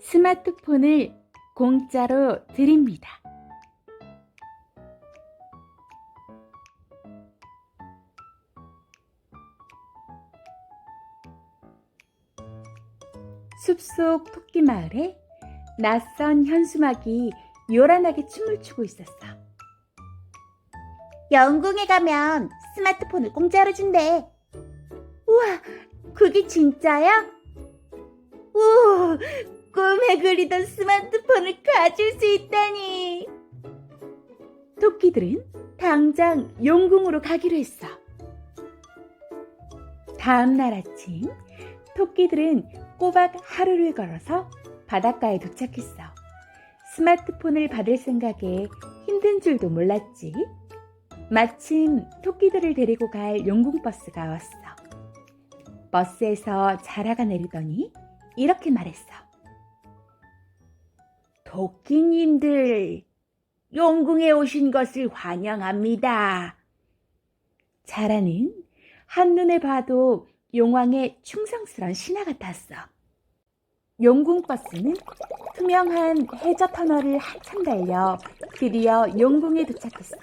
스마트폰을 공짜로 드립니다. 숲속 토끼마을에 낯선 현수막이 요란하게 춤을 추고 있었어. 영궁에 가면 스마트폰을 공짜로 준대. 우와, 그게 진짜야? 오, 꿈에 그리던 스마트폰을 가질 수 있다니. 토끼들은 당장 용궁으로 가기로 했어. 다음 날 아침, 토끼들은 꼬박 하루를 걸어서 바닷가에 도착했어. 스마트폰을 받을 생각에 힘든 줄도 몰랐지. 마침 토끼들을 데리고 갈 용궁버스가 왔어. 버스에서 자라가 내리더니 이렇게 말했어. 토끼님들, 용궁에 오신 것을 환영합니다. 자라는 한눈에 봐도 용왕의 충성스런 신하 같았어. 용궁버스는 투명한 해저 터널을 한참 달려 드디어 용궁에 도착했어.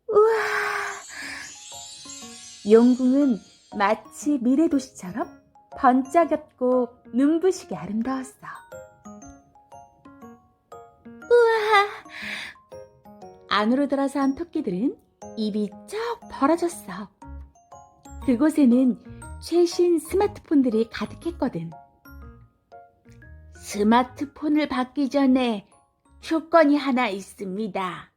우와! 용궁은 마치 미래 도시처럼 번쩍였고 눈부시게 아름다웠어. 우와! 안으로 들어선 토끼들은 입이 쩍 벌어졌어. 그곳에는 최신 스마트폰들이 가득했거든. 스마트폰을 받기 전에 조건이 하나 있습니다.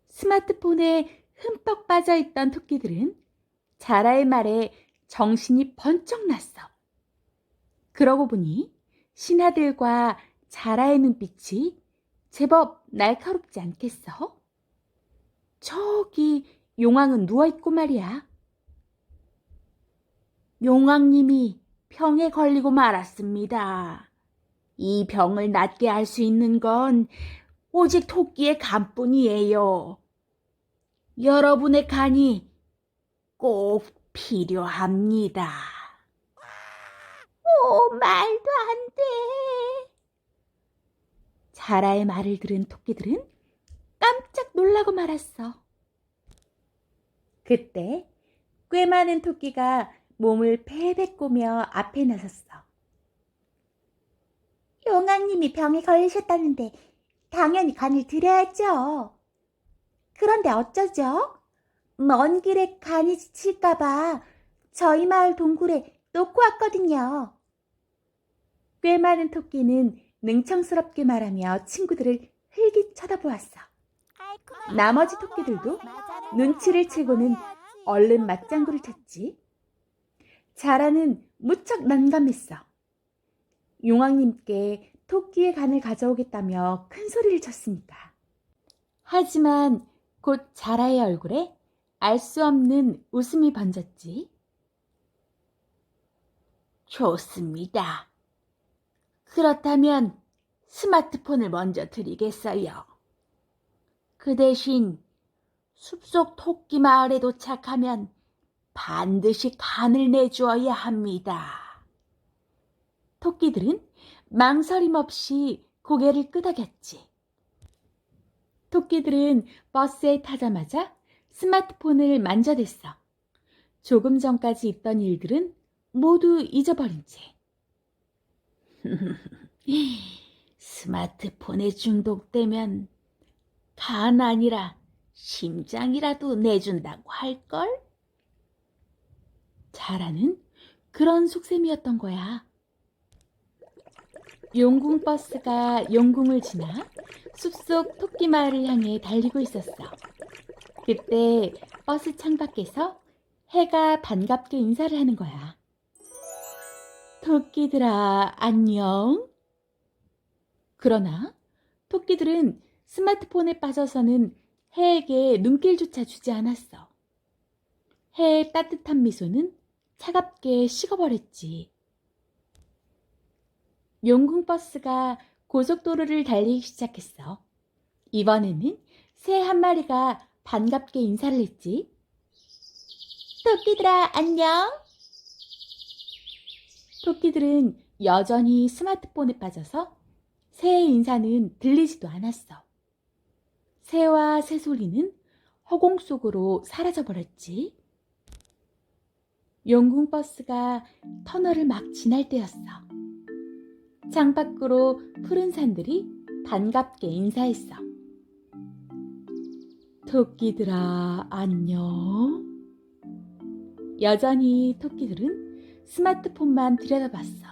스마트폰에 흠뻑 빠져있던 토끼들은 자라의 말에 정신이 번쩍 났어. 그러고 보니 신하들과 자라의 눈빛이 제법 날카롭지 않겠어? 저기 용왕은 누워있고 말이야. 용왕님이 병에 걸리고 말았습니다. 이 병을 낫게 할 수 있는 건 오직 토끼의 간뿐이에요. 여러분의 간이 꼭 필요합니다. 오, 말도 안 돼. 자라의 말을 들은 토끼들은 깜짝 놀라고 말았어. 그때 꽤 많은 토끼가 몸을 패백 꼬며 앞에 나섰어. 용왕님이 병에 걸리셨다는데 당연히 간을 드려야죠. 그런데 어쩌죠? 먼 길에 간이 지칠까봐 저희 마을 동굴에 놓고 왔거든요. 꽤 많은 토끼는 능청스럽게 말하며 친구들을 흘깃 쳐다보았어. 나머지 토끼들도 눈치를 채고는 얼른 맞장구를 쳤지. 자라는 무척 난감했어. 용왕님께 토끼의 간을 가져오겠다며 큰 소리를 쳤으니까. 하지만 곧 자라의 얼굴에 알 수 없는 웃음이 번졌지. 좋습니다. 그렇다면 스마트폰을 먼저 드리겠어요. 그 대신 숲속 토끼 마을에 도착하면 반드시 간을 내주어야 합니다. 토끼들은 망설임 없이 고개를 끄덕였지. 토끼들은 버스에 타자마자 스마트폰을 만져댔어. 조금 전까지 있던 일들은 모두 잊어버린 채. 스마트폰에 중독되면 간 아니라 심장이라도 내준다고 할걸? 자라는 그런 속셈이었던 거야. 용궁 버스가 용궁을 지나 숲속 토끼 마을을 향해 달리고 있었어. 그때 버스 창밖에서 해가 반갑게 인사를 하는 거야. 토끼들아, 안녕? 그러나 토끼들은 스마트폰에 빠져서는 해에게 눈길조차 주지 않았어. 해의 따뜻한 미소는 차갑게 식어버렸지. 용궁버스가 고속도로를 달리기 시작했어. 이번에는 새 한 마리가 반갑게 인사를 했지. 토끼들아, 안녕? 토끼들은 여전히 스마트폰에 빠져서 새의 인사는 들리지도 않았어. 새와 새소리는 허공 속으로 사라져버렸지. 용궁 버스가 터널을 막 지날 때였어. 창밖으로 푸른 산들이 반갑게 인사했어. 토끼들아, 안녕. 여전히 토끼들은 스마트폰만 들여다봤어.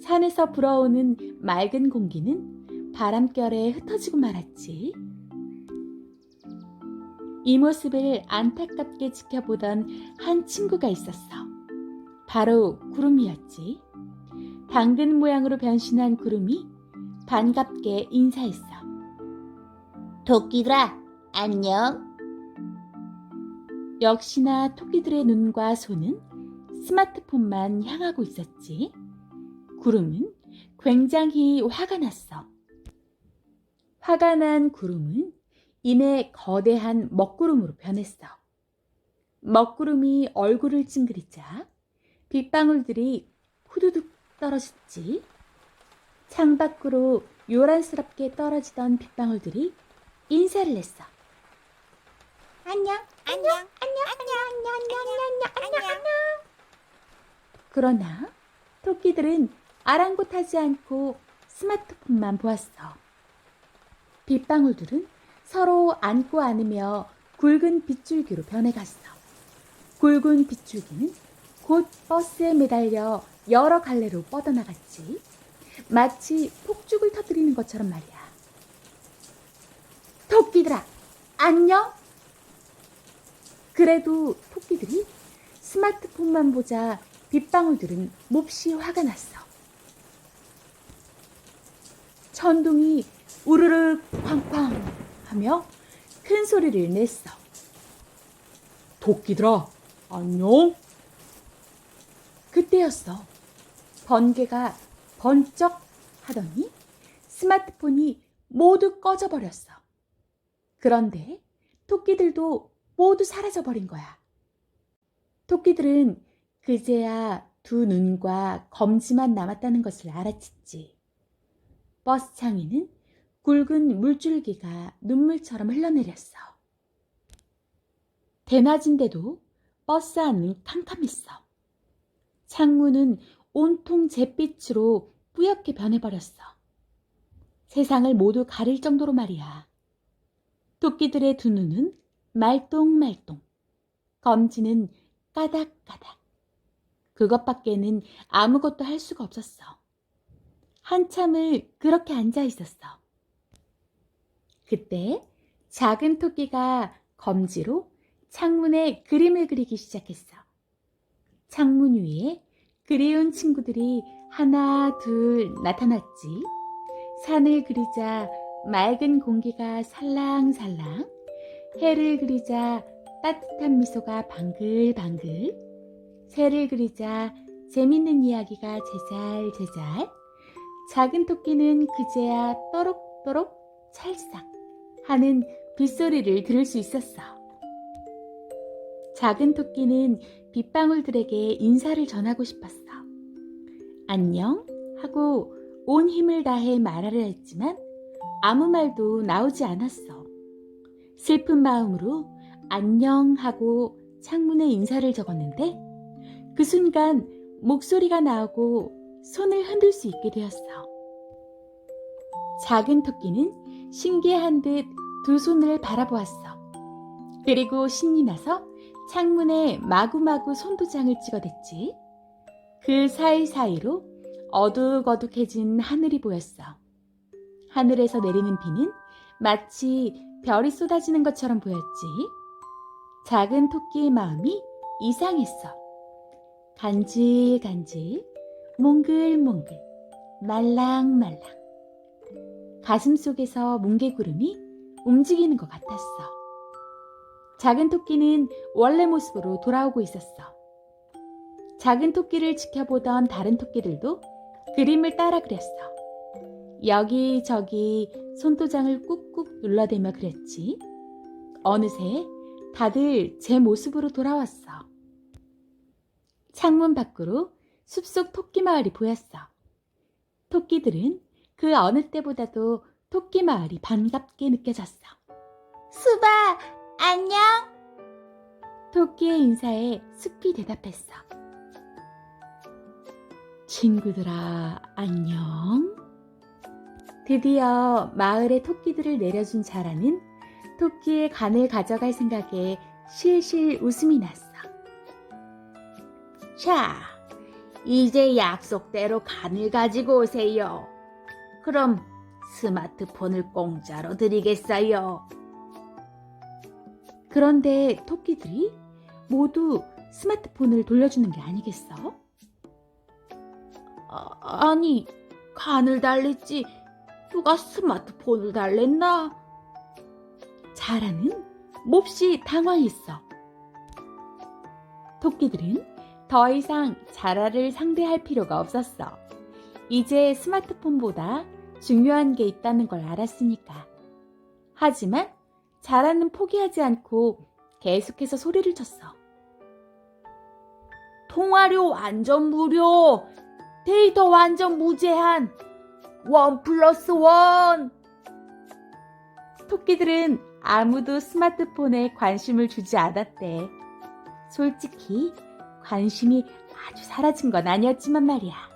산에서 불어오는 맑은 공기는 바람결에 흩어지고 말았지. 이 모습을 안타깝게 지켜보던 한 친구가 있었어. 바로 구름이었지. 당근 모양으로 변신한 구름이 반갑게 인사했어. 토끼들아, 안녕. 역시나 토끼들의 눈과 손은 스마트폰만 향하고 있었지. 구름은 굉장히 화가 났어. 화가 난 구름은 이내 거대한 먹구름으로 변했어. 먹구름이 얼굴을 찡그리자 빗방울들이 후두둑 떨어졌지. 창밖으로 요란스럽게 떨어지던 빗방울들이 인사를 했어. 안녕, 안녕, 안녕, 안녕, 안녕, 안녕, 안녕, 안녕. 그러나 토끼들은 아랑곳하지 않고 스마트폰만 보았어. 빗방울들은 서로 안고 안으며 굵은 빗줄기로 변해갔어. 굵은 빗줄기는 곧 버스에 매달려 여러 갈래로 뻗어나갔지. 마치 폭죽을 터뜨리는 것처럼 말이야. 토끼들아, 안녕? 그래도 토끼들이 스마트폰만 보자 빗방울들은 몹시 화가 났어. 천둥이 우르르 쾅쾅 하며 큰 소리를 냈어. 토끼들아, 안녕? 그때였어. 번개가 번쩍 하더니 스마트폰이 모두 꺼져버렸어. 그런데 토끼들도 모두 사라져버린 거야. 토끼들은 그제야 두 눈과 검지만 남았다는 것을 알아챘지. 버스 창에는 굵은 물줄기가 눈물처럼 흘러내렸어. 대낮인데도 버스 안은 캄캄했어. 창문은 온통 잿빛으로 뿌옇게 변해버렸어. 세상을 모두 가릴 정도로 말이야. 토끼들의 두 눈은 말똥말똥, 검지는 까닥까닥. 그것밖에는 아무것도 할 수가 없었어. 한참을 그렇게 앉아 있었어. 그때 작은 토끼가 검지로 창문에 그림을 그리기 시작했어. 창문 위에 그리운 친구들이 하나, 둘 나타났지. 산을 그리자 맑은 공기가 살랑살랑, 해를 그리자 따뜻한 미소가 방글방글, 새를 그리자 재밌는 이야기가 제잘제잘, 작은 토끼는 그제야 또록또록 찰싹 하는 빗소리를 들을 수 있었어. 작은 토끼는 빗방울들에게 인사를 전하고 싶었어. 안녕 하고 온 힘을 다해 말하려 했지만 아무 말도 나오지 않았어. 슬픈 마음으로 안녕 하고 창문에 인사를 적었는데 그 순간 목소리가 나오고 손을 흔들 수 있게 되었어. 작은 토끼는 신기한 듯 두 손을 바라보았어. 그리고 신이 나서 창문에 마구마구 손도장을 찍어댔지. 그 사이사이로 어둑어둑해진 하늘이 보였어. 하늘에서 내리는 비는 마치 별이 쏟아지는 것처럼 보였지. 작은 토끼의 마음이 이상했어. 간질간질, 몽글몽글, 말랑말랑. 가슴 속에서 뭉게구름이 움직이는 것 같았어. 작은 토끼는 원래 모습으로 돌아오고 있었어. 작은 토끼를 지켜보던 다른 토끼들도 그림을 따라 그렸어. 여기저기 손도장을 꾹꾹 눌러대며 그렸지. 어느새 다들 제 모습으로 돌아왔어. 창문 밖으로 숲속 토끼 마을이 보였어. 토끼들은 그 어느 때보다도 토끼 마을이 반갑게 느껴졌어. 수바, 안녕. 토끼의 인사에 숲이 대답했어. 친구들아, 안녕. 드디어 마을에 토끼들을 내려준 자라는 토끼의 간을 가져갈 생각에 실실 웃음이 났어. 자, 이제 약속대로 간을 가지고 오세요. 그럼 스마트폰을 공짜로 드리겠어요. 그런데 토끼들이 모두 스마트폰을 돌려주는 게 아니겠어? 아니, 간을 달랬지 누가 스마트폰을 달랬나? 자라는 몹시 당황했어. 토끼들은 더 이상 자라를 상대할 필요가 없었어. 이제 스마트폰보다 중요한 게 있다는 걸 알았으니까. 하지만 자라는 포기하지 않고 계속해서 소리를 쳤어. 통화료 완전 무료, 데이터 완전 무제한, 1+1. 토끼들은 아무도 스마트폰에 관심을 주지 않았대. 솔직히 관심이 아주 사라진 건 아니었지만 말이야.